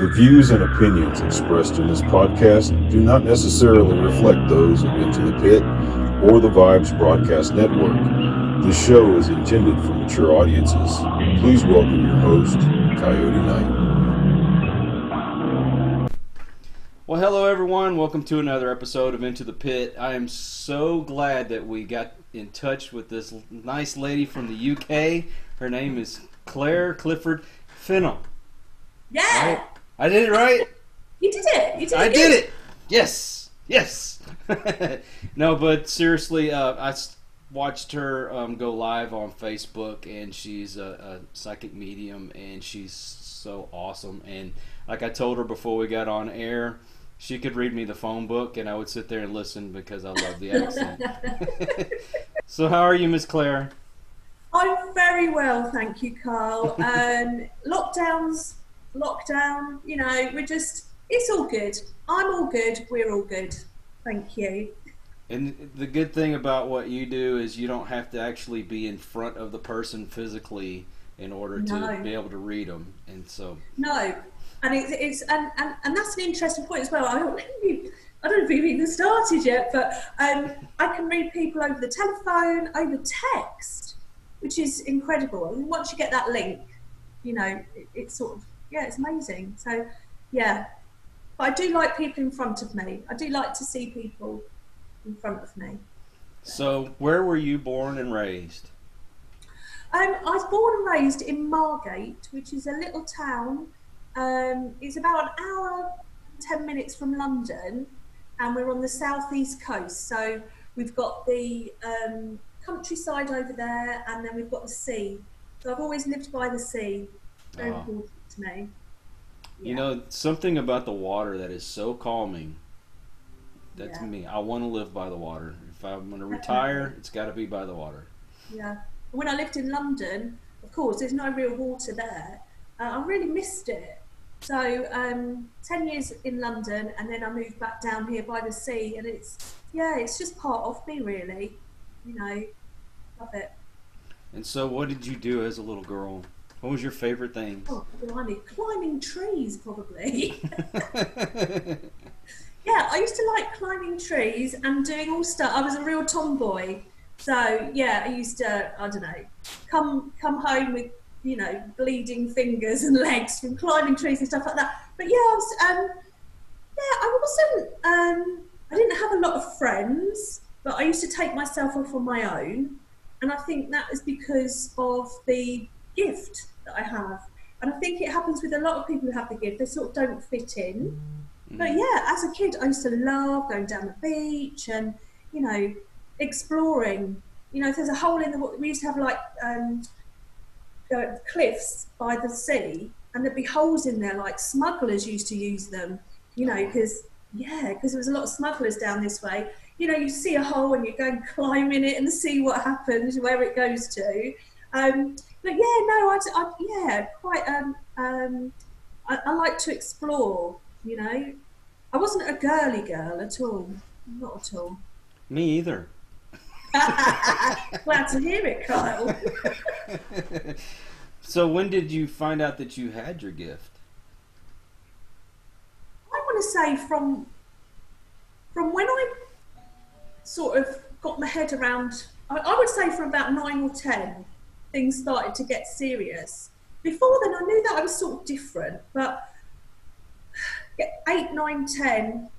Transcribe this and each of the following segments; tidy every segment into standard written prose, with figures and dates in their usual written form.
The views and opinions expressed in this podcast do not necessarily reflect those of Into the Pit or the Vibes Broadcast Network. This show is intended for mature audiences. Please welcome your host, Coyote Knight. Well, hello everyone. Welcome to another episode of Into the Pit. I am so glad that we got in touch with this nice lady from the UK. Her name is Clifford-Fennell. Yeah. Right? I did it right? You did it. You did it. I did it. Yes. Yes. No, but seriously, I watched her go live on Facebook, and she's a psychic medium, and she's so awesome. And like I told her before we got on air, she could read me the phone book, and I would sit there and listen because I love the accent. So how are you, Miss Claire? I'm very well, thank you, Carl. Lockdown, you know, it's all good. I'm all good, we're all good. Thank you. And the good thing about what you do is you don't have to actually be in front of the person physically in order to be able to read them. And so... No. And it's that's an interesting point as well. I don't know if we've even started yet, but I can read people over the telephone, over text, which is incredible. And once you get that link, you know, it's sort of, yeah, it's amazing. So, yeah. But I do like people in front of me. I do like to see people in front of me. So where were you born and raised? I was born and raised in Margate, which is a little town. It's about an hour, 10 minutes from London, and we're on the southeast coast. So we've got the countryside over there, and then we've got the sea. So I've always lived by the sea. Very important to me. Yeah. You know, something about the water that is so calming. That's me. I want to live by the water. If I'm going to retire, it's got to be by the water. Yeah. When I lived in London, of course, there's no real water there. I really missed it. So 10 years in London, and then I moved back down here by the sea, and it's just part of me, really. You know, love it. And so what did you do as a little girl? What was your favorite thing? Oh, blimey, climbing trees, probably. Yeah, I used to like climbing trees and doing all stuff. I was a real tomboy. So, yeah, I used to, I don't know, come home with, you know, bleeding fingers and legs from climbing trees and stuff like that. But yeah, I didn't have a lot of friends, but I used to take myself off on my own. And I think that is because of the gift that I have. And I think it happens with a lot of people who have the gift. They sort of don't fit in. But yeah, as a kid, I used to love going down the beach and, you know, exploring. You know, if there's a hole in the water, we used to have like cliffs by the sea, and there'd be holes in there, like smugglers used to use them, you know, because there was a lot of smugglers down this way. You know, you see a hole and you go and climb in it and see what happens, where it goes to. But yeah, no, I like to explore, you know. I wasn't a girly girl at all, not at all. Me either. Glad to hear it, Kyle. So when did you find out that you had your gift? I want to say from when I sort of got my head around, I would say from about 9 or 10, things started to get serious. Before then, I knew that I was sort of different, but 8, 9, 10,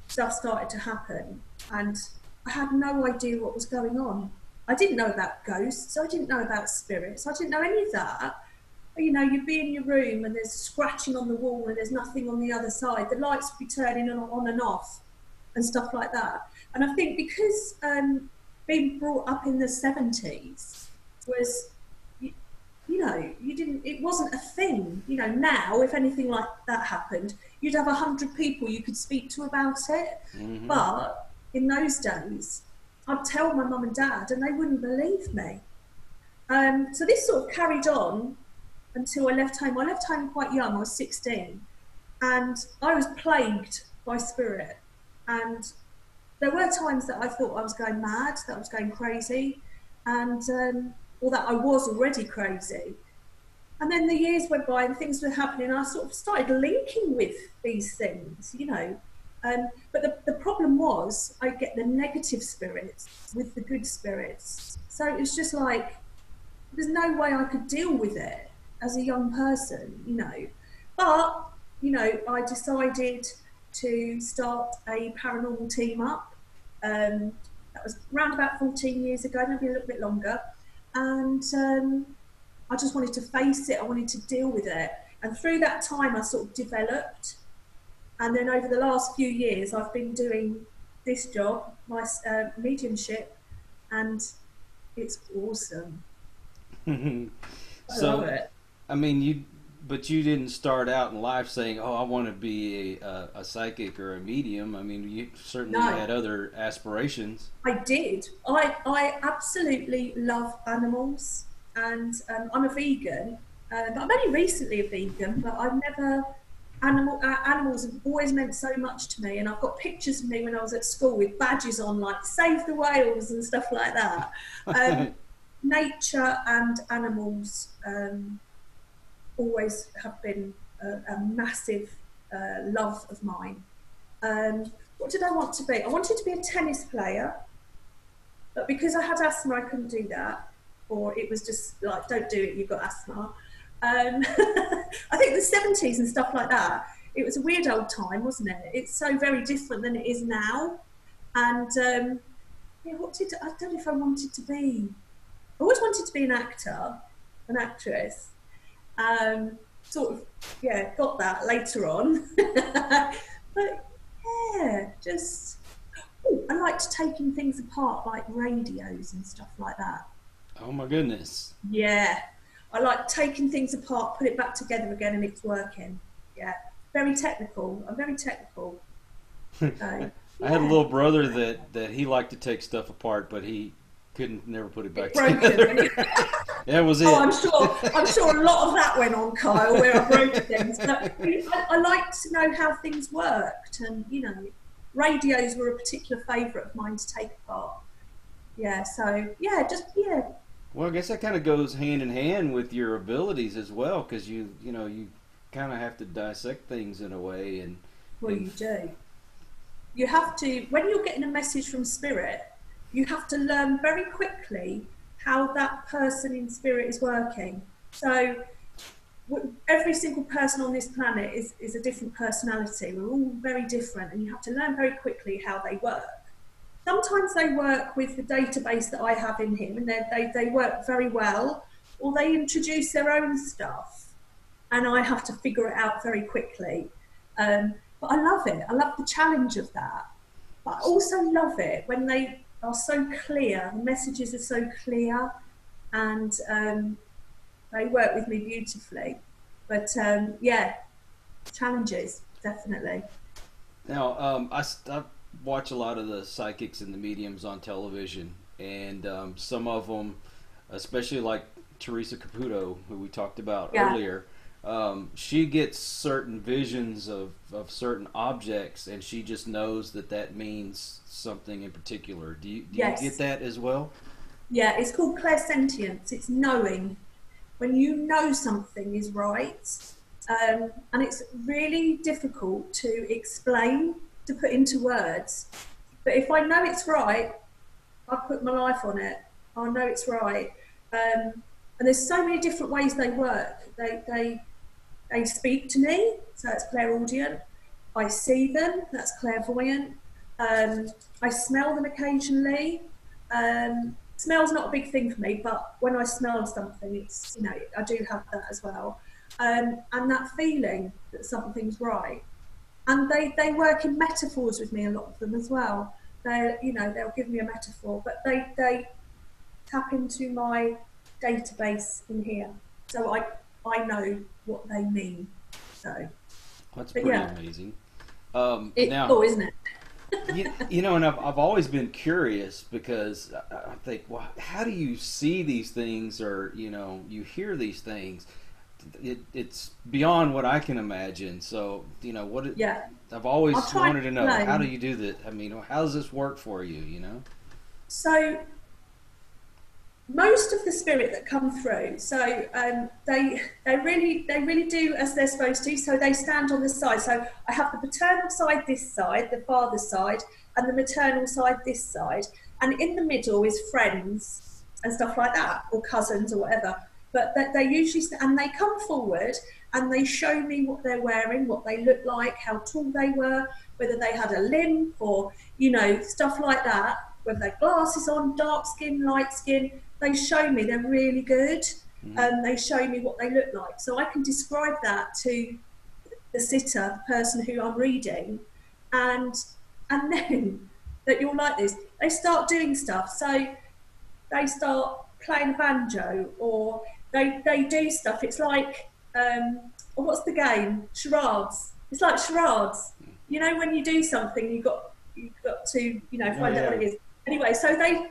stuff started to happen, and I had no idea what was going on. I didn't know about ghosts, I didn't know about spirits, I didn't know any of that. You know, you'd be in your room and there's scratching on the wall and there's nothing on the other side. The lights would be turning on and off and stuff like that. And I think because being brought up in the 70s was, you know, it wasn't a thing. You know, now, if anything like that happened, you'd have 100 people you could speak to about it. Mm-hmm. But in those days, I'd tell my mum and dad and they wouldn't believe me. So this sort of carried on until I left home. I left home quite young, I was 16, and I was plagued by spirit. And there were times that I thought I was going mad, that I was going crazy, and or that I was already crazy. And then the years went by and things were happening. I sort of started linking with these things, you know. But the problem was I get the negative spirits with the good spirits. So it was just like, there's no way I could deal with it as a young person, you know. But, you know, I decided to start a paranormal team up. That was around about 14 years ago, maybe a little bit longer. And I just wanted to face it. I wanted to deal with it. And through that time, I sort of developed. And then over the last few years, I've been doing this job, my mediumship, and it's awesome. I love it. I mean, but you didn't start out in life saying, "Oh, I want to be a psychic or a medium." I mean, you certainly had other aspirations. I did. I absolutely love animals, and I'm a vegan. But I'm only recently a vegan, but I've never. Animals have always meant so much to me, and I've got pictures of me when I was at school with badges on, like "Save the Whales" and stuff like that. Nature and animals always have been a massive love of mine. What did I want to be? I wanted to be a tennis player, but because I had asthma, I couldn't do that. Or it was just like, don't do it, you've got asthma. I think the 70s and stuff like that, it was a weird old time, wasn't it? It's so very different than it is now. And yeah, I don't know if I wanted to be. I always wanted to be an actor, an actress. Sort of, yeah, got that later on. But yeah, just, I liked taking things apart, like radios and stuff like that. Oh my goodness. Yeah, I like taking things apart, put it back together again, and it's working. Yeah, very technical. I'm very technical. So, yeah. I had a little brother that he liked to take stuff apart, but he couldn't never put it back together. That was it. Oh, I'm sure a lot of that went on, Kyle, where I broke things. But I liked to know how things worked, and you know, radios were a particular favourite of mine to take apart. Yeah, so yeah, just yeah. Well, I guess that kind of goes hand in hand with your abilities as well, because you kind of have to dissect things in a way, and well, you do. You have to, when you're getting a message from spirit, you have to learn very quickly how that person in spirit is working. So every single person on this planet is a different personality. We're all very different, and you have to learn very quickly how they work. Sometimes they work with the database that I have in him, and they work very well, or they introduce their own stuff, and I have to figure it out very quickly. But I love it. I love the challenge of that. But I also love it when they are so clear, the messages are so clear, and they work with me beautifully. But yeah, challenges, definitely. Now, I watch a lot of the psychics and the mediums on television, and some of them, especially like Teresa Caputo, who we talked about earlier, she gets certain visions of certain objects, and she just knows that means something in particular. Do you get that as well? Yeah, it's called clairsentience. It's knowing. When you know something is right, and it's really difficult to explain, to put into words. But if I know it's right, I put my life on it. I know it's right. And there's so many different ways they work. They speak to me, so that's clairaudient. I see them, that's clairvoyant. I smell them occasionally. Smell's not a big thing for me, but when I smell something, it's, you know, I do have that as well. And that feeling that something's right. And they work in metaphors with me, a lot of them as well. They'll give me a metaphor, but they tap into my database in here, so I know what they mean. So that's pretty amazing. It's now, cool, isn't it? you know, and I've always been curious, because I think, well, how do you see these things, or you hear these things? It's beyond what I can imagine. So I've always wanted to know, how do you do that? I mean, how does this work for you? So most of the spirit that come through, so they really do as they're supposed to. So they stand on the side. So I have the paternal side this side, the father's side, and the maternal side this side, and in the middle is friends and stuff like that, or cousins or whatever. But they usually and they come forward and they show me what they're wearing, what they look like, how tall they were, whether they had a limp, or stuff like that. Whether they have glasses on, dark skin, light skin. They show me, they're really good, and they show me what they look like. So I can describe that to the sitter, the person who I'm reading, and then that you'll like this. They start doing stuff. So they start playing a banjo, or they do stuff. It's like, what's the game? Charades. It's like charades. When you do something, you've got to find out what it is. Anyway, so they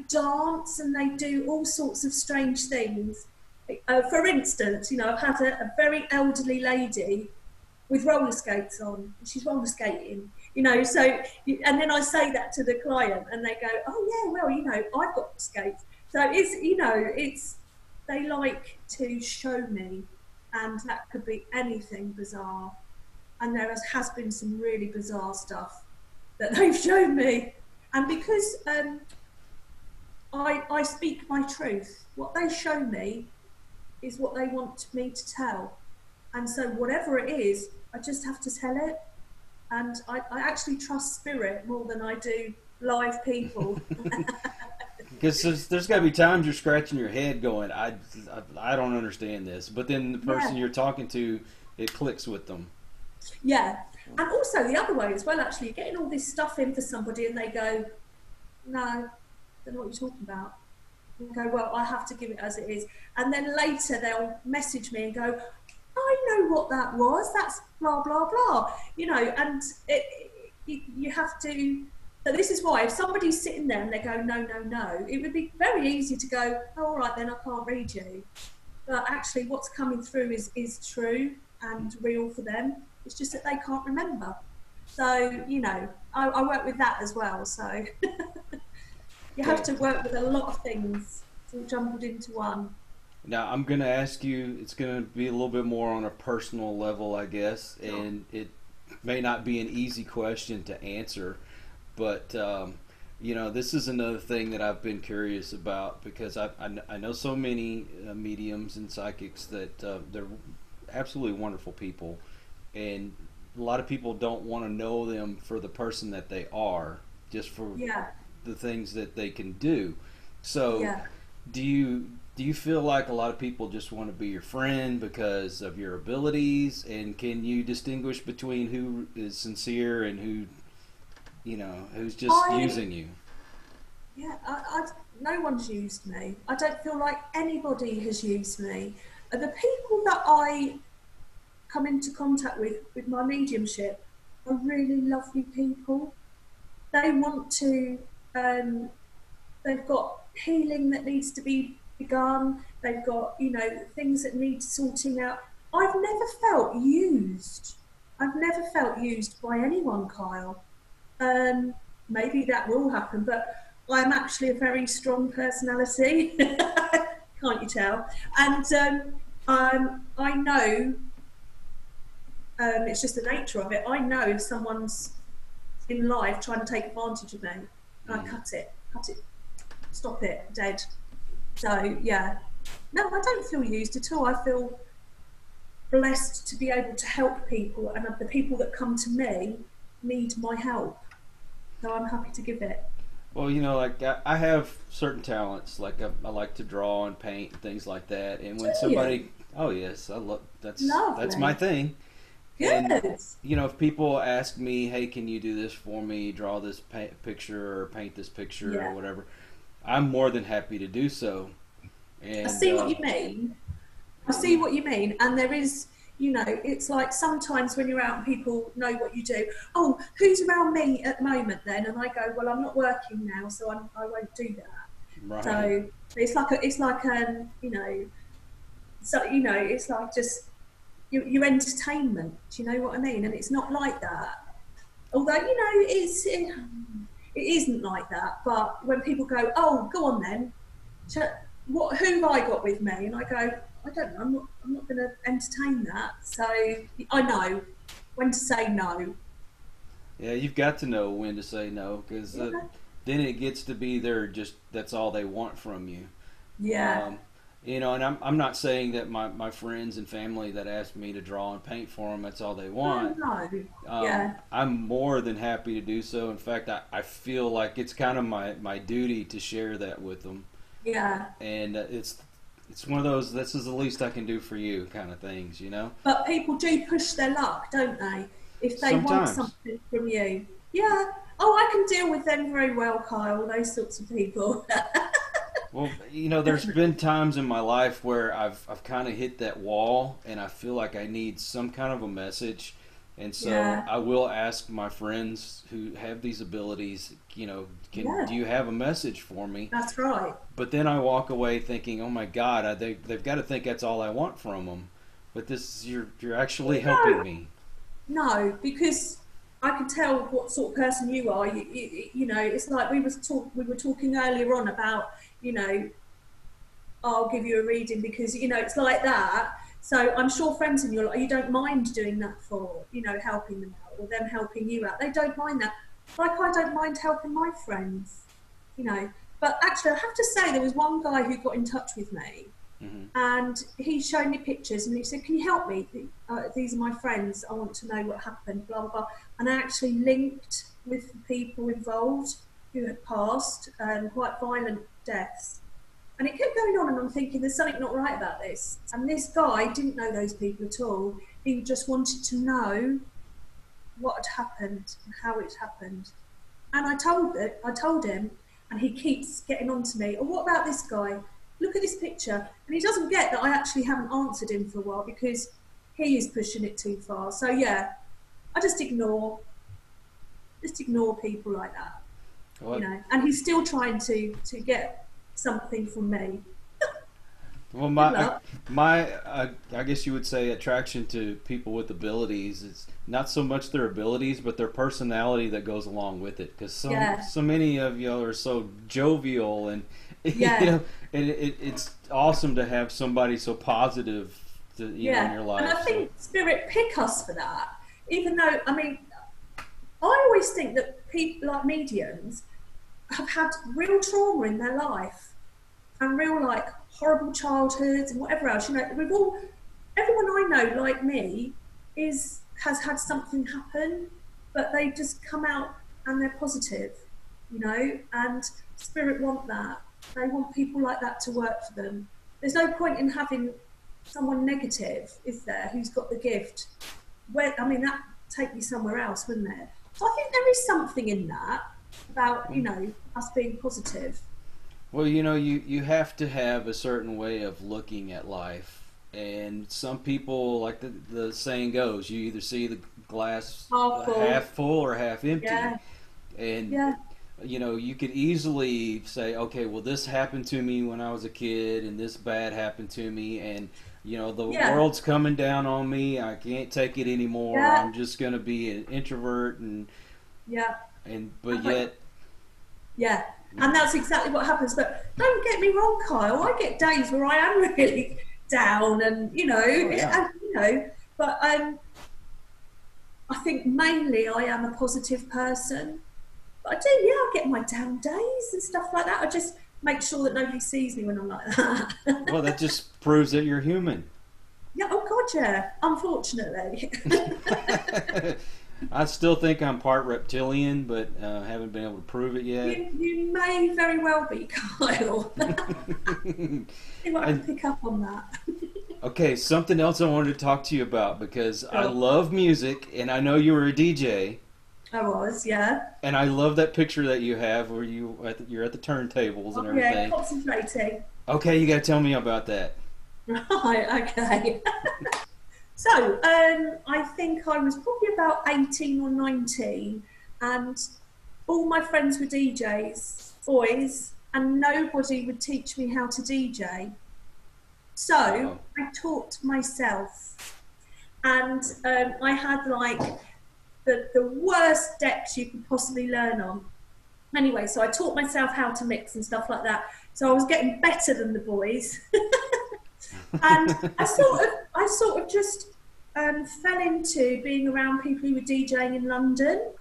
dance and they do all sorts of strange things. For instance, I've had a very elderly lady with roller skates on. She's roller skating, so, and then I say that to the client and they go, oh yeah, well, I've got skates. So it's, they like to show me, and that could be anything bizarre. And there has been some really bizarre stuff that they've shown me. And because I speak my truth, what they show me is what they want me to tell. And so whatever it is, I just have to tell it. And I actually trust spirit more than I do live people. Because there's got to be times you're scratching your head going, I don't understand this. But then the person you're talking to, it clicks with them. Yeah. And also the other way as well, actually, you're getting all this stuff in for somebody and they go, no, I don't know what you're talking about. And go, well, I have to give it as it is. And then later they'll message me and go, I know what that was. That's blah, blah, blah. And you have to... So this is why if somebody's sitting there and they go, no, no, no, it would be very easy to go, oh, all right, then I can't read you. But actually what's coming through is true and real for them. It's just that they can't remember. So, I work with that as well. So you have to work with a lot of things all jumbled into one. Now, I'm going to ask you, it's going to be a little bit more on a personal level, I guess, and it may not be an easy question to answer, but, this is another thing that I've been curious about, because I know so many mediums and psychics that they're absolutely wonderful people, and a lot of people don't want to know them for the person that they are, just for the things that they can do. So do you feel like a lot of people just want to be your friend because of your abilities, and can you distinguish between who is sincere and who's just using you? Yeah, no one's used me. I don't feel like anybody has used me. The people that I come into contact with my mediumship are really lovely people. They want to, they've got healing that needs to be begun. They've got, things that need sorting out. I've never felt used. I've never felt used by anyone, Kyle. Maybe that will happen, but I'm actually a very strong personality. Can't you tell? And I know, it's just the nature of it. I know if someone's in life trying to take advantage of me, I cut it, stop it, dead. So yeah, no, I don't feel used at all. I feel blessed to be able to help people, and the people that come to me need my help, so I'm happy to give it. Well, like I have certain talents, like I like to draw and paint and things like that. And when somebody, oh yes, I love that's my thing. Good. And, if people ask me, hey, can you do this for me, draw this picture or paint this picture or whatever, I'm more than happy to do so. And, I see what you mean. I see what you mean. And there is, it's like sometimes when you're out and people know what you do. Oh, who's around me at the moment then? And I go, well, I'm not working now, so I won't do that. Right. So it's like it's like just your entertainment. Do you know what I mean? And it's not like that. Although it isn't like that. But when people go, oh, go on then, who have I got with me? And I go, I don't know, I'm not going to entertain that. So I know when to say no. Yeah, you've got to know when to say no, because Yeah. then it gets to be that's all they want from you. Yeah. Um, you know, and I'm not saying that my friends and family that ask me to draw and paint for them, that's all they Oh, want. no. Yeah. I'm more than happy to do so. In fact, I feel like it's kind of my duty to share that with them. Yeah. And it's one of those, this is the least I can do for you kind of things, you know? But people do push their luck, don't they? If they want Sometimes. something from you. Yeah. Oh, I can deal with them very well, Kyle, those sorts of people. Well, you know, there's been times in my life where I've kind of hit that wall, and I feel like I need some kind of a message, and so Yeah. I will ask my friends who have these abilities, you know, Yeah. do you have a message for me? That's right. But then I walk away thinking, oh my God, they've got to think that's all I want from them. But you're actually helping No, me. no, because I can tell what sort of person you are. You know, it's like we were talking earlier on about, you know, I'll give you a reading because, you know, it's like that. So I'm sure friends in your life, you don't mind doing that for, you know, helping them out or them helping you out. They don't mind that. Like I don't mind helping my friends, you know. But actually, I have to say, there was one guy who got in touch with me Hmm. and he showed me pictures and he said, can you help me? These are my friends. I want to know what happened, blah, blah, blah. And I actually linked with the people involved who had passed, quite violent deaths. And it kept going on, and I'm thinking, there's something not right about this. And this guy didn't know those people at all. He just wanted to know what had happened and how it happened. And I told him, and he keeps getting on to me. Oh, what about this guy? Look at this picture. And he doesn't get that I actually haven't answered him for a while because he is pushing it too far. So yeah, I just ignore people like that, you What? know. And he's still trying to get something from me. Well, Good luck. I guess you would say attraction to people with abilities is not so much their abilities, but their personality that goes along with it. Because Yeah, so many of y'all are so jovial, and you yeah, know, and it's awesome to have somebody so positive, in yeah. your And I life. So think spirit pick us for that. Even though, I mean, I always think that people like mediums have had real trauma in their life and real like horrible childhoods and whatever else. You know, everyone I know like me has had something happen, but they just come out and they're positive, you know. And spirit want that. They want people like that to work for them. There's no point in having someone negative, is there, who's got the gift? Where I mean, that take me somewhere else, wouldn't it? So I think there is something in that about, you know, us being positive. well, you know, you have to have a certain way of looking at life. And some people, like the saying goes, you either see the glass Powerful. half full or half empty. Yeah, And yeah, you know, you could easily say, okay, well, this happened to me when I was a kid, and this bad happened to me, and you know, the yeah, world's coming down on me. I can't take it anymore. yeah, I'm just going to be an introvert, yeah. but But yet, yeah, and that's exactly what happens. But don't get me wrong, Kyle. I get days where I am really down, and oh yeah. you know. But I think mainly I am a positive person. But I do, yeah, I get my down days and stuff like that. I just make sure that nobody sees me when I'm like that. Well, that just proves that you're human. Yeah, oh God, yeah. Unfortunately. I still think I'm part reptilian, but haven't been able to prove it yet. You may very well be, Kyle. You might have And to pick up on that. okay, something else I wanted to talk to you about because I Sure. love music, and I know you were a DJ. I was, yeah. And I love that picture that you have where you're at the turntables and Oh, yeah, everything. concentrating. Okay, you got to tell me about that. Right, okay. So, I think I was probably about 18 or 19, and all my friends were DJs, boys, and nobody would teach me how to DJ. So, Oh, I taught myself, and I had like the worst decks you could possibly learn on. Anyway, so I taught myself how to mix and stuff like that. So I was getting better than the boys. And I sort of just fell into being around people who were DJing in London.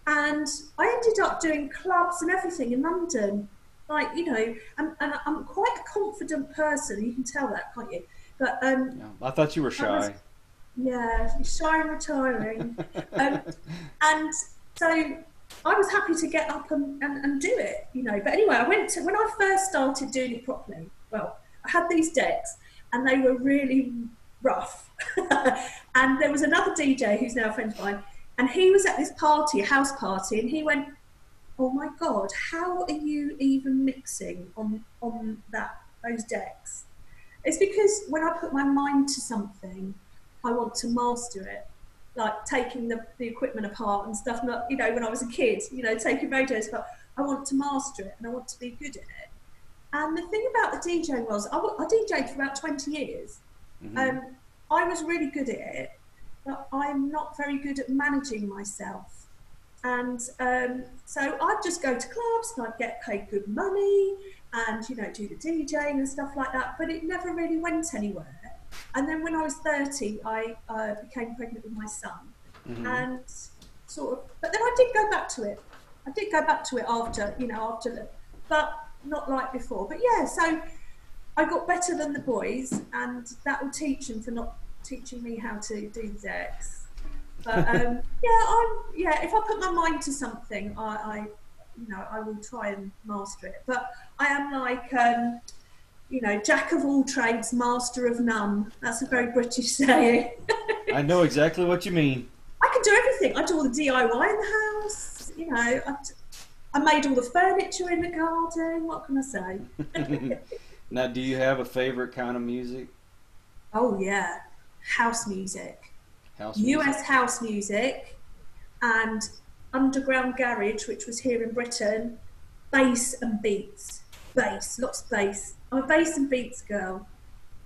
And I ended up doing clubs and everything in London. Like, you know, and I'm quite a confident person. You can tell that, can't you? But Yeah, I thought you were shy. Yeah, shy and retiring. And so I was happy to get up and do it, you know. But anyway, when I first started doing it properly, well, I had these decks and they were really rough. And there was another DJ who's now a friend of mine, and he was at this party, a house party, and he went, "Oh my God, how are you even mixing on those decks?" It's because when I put my mind to something, I want to master it. Like taking the equipment apart and stuff, not, you know, when I was a kid, you know, taking radios apart, I want to master it and I want to be good at it. And the thing about the DJing was, I DJed for about 20 years. I was really good at it, but I'm not very good at managing myself. And so I'd just go to clubs and I'd get paid good money and, you know, do the DJing and stuff like that, but it never really went anywhere. And then when I was 30, I became pregnant with my son. And sort of, but then I did go back to it. I did go back to it after, you know, but not like before. But yeah, so I got better than the boys, and that will teach them for not teaching me how to do the decks. But yeah, if I put my mind to something, I you know, I will try and master it. But I am like, you know, jack of all trades, master of none. That's a very British saying. I know exactly what you mean. I can do everything. I do all the DIY in the house. You know, I made all the furniture in the garden. What can I say? Now, do you have a favorite kind of music? Oh yeah, house music. House music? US house music and underground garage, which was here in Britain. Bass and beats. Bass, lots of bass. I'm a bass and beats girl.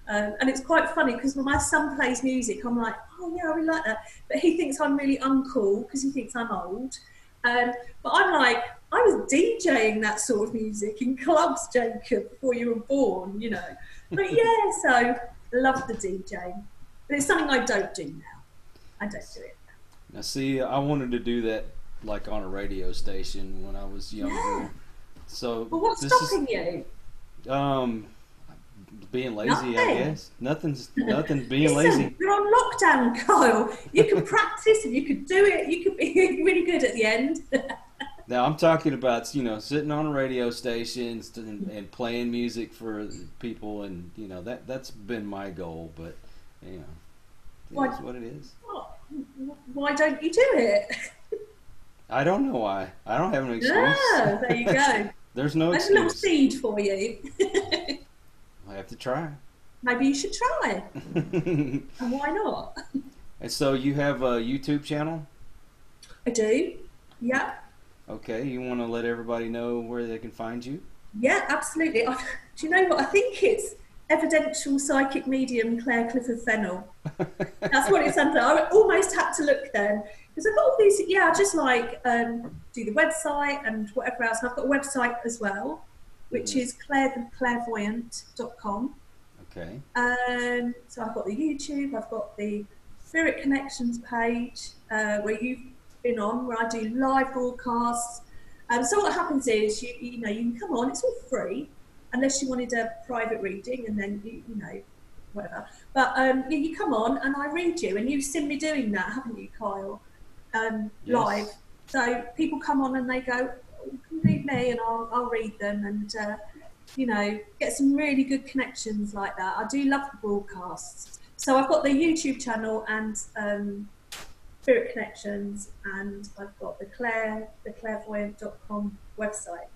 And it's quite funny because when my son plays music, I'm like, oh yeah, I really like that. But he thinks I'm really uncool because he thinks I'm old. But I'm like, I was DJing that sort of music in clubs, Jacob, before you were born, you know. But yeah, so I love the DJing. But it's something I don't do now. I don't do it. Now, see, I wanted to do that like on a radio station when I was younger. Yeah. So, but what's stopping you? Being lazy, Nothing. I guess. Nothing's being Listen, lazy. You're on lockdown, Kyle. You can practice, and you could do it. You could be really good at the end. Now, I'm talking about, you know, sitting on a radio station and playing music for people, and, you know, that's been my goal, but, you know, it is what it is. Why don't you do it? I don't know why. I don't have an excuse. Yeah, there you go. There's no excuse. There's a little seed for you. I have to try. Maybe you should try. And why not? And so you have a YouTube channel? I do. Yeah. Okay. You want to let everybody know where they can find you? Yeah, absolutely. Do you know what? I think it's Evidential Psychic Medium Claire Clifford-Fennell. That's what it's under. I almost had to look then. Because I've got all these, I just like do the website and whatever else. And I've got a website as well, which is clairvoyant.com. Okay. So I've got the YouTube, I've got the Spirit Connections page, where you've been on, where I do live broadcasts. So what happens is, you know, you can come on, it's all free, unless you wanted a private reading, and then, you know, whatever. But you come on and I read you, and you've seen me doing that, haven't you, Kyle? Yes. Live. So people come on and they go, oh, can you read me? And I'll read them, and you know, get some really good connections like that. I do love the broadcasts. So I've got the YouTube channel and Spirit Connections, and I've got the clairvoyant.com website.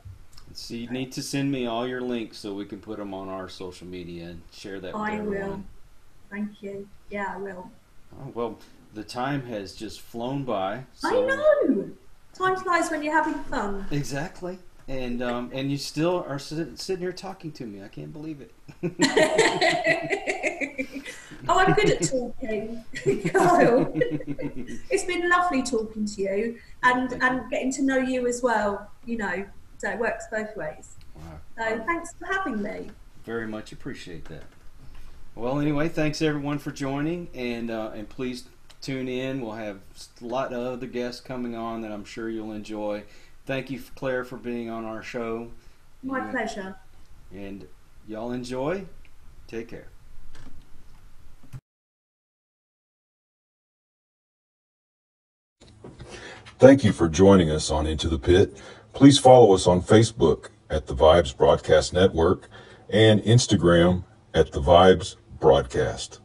So you need to send me all your links so we can put them on our social media and share that with everyone. I will. Thank you. Yeah, I will. Oh, well, the time has just flown by. So... I know. Time flies when you're having fun. Exactly. And you still are sitting here talking to me. I can't believe it. Oh, I'm good at talking, Kyle. It's been lovely talking to you and getting to know you as well, you know, so it works both ways. Wow. So thanks for having me. Very much appreciate that. Well, anyway, thanks everyone for joining, and please tune in. We'll have a lot of other guests coming on that I'm sure you'll enjoy. Thank you, Claire, for being on our show. My pleasure. And y'all enjoy. Take care. Thank you for joining us on Into the Pit. Please follow us on Facebook at the Vibes Broadcast Network and Instagram at the Vibes Broadcast.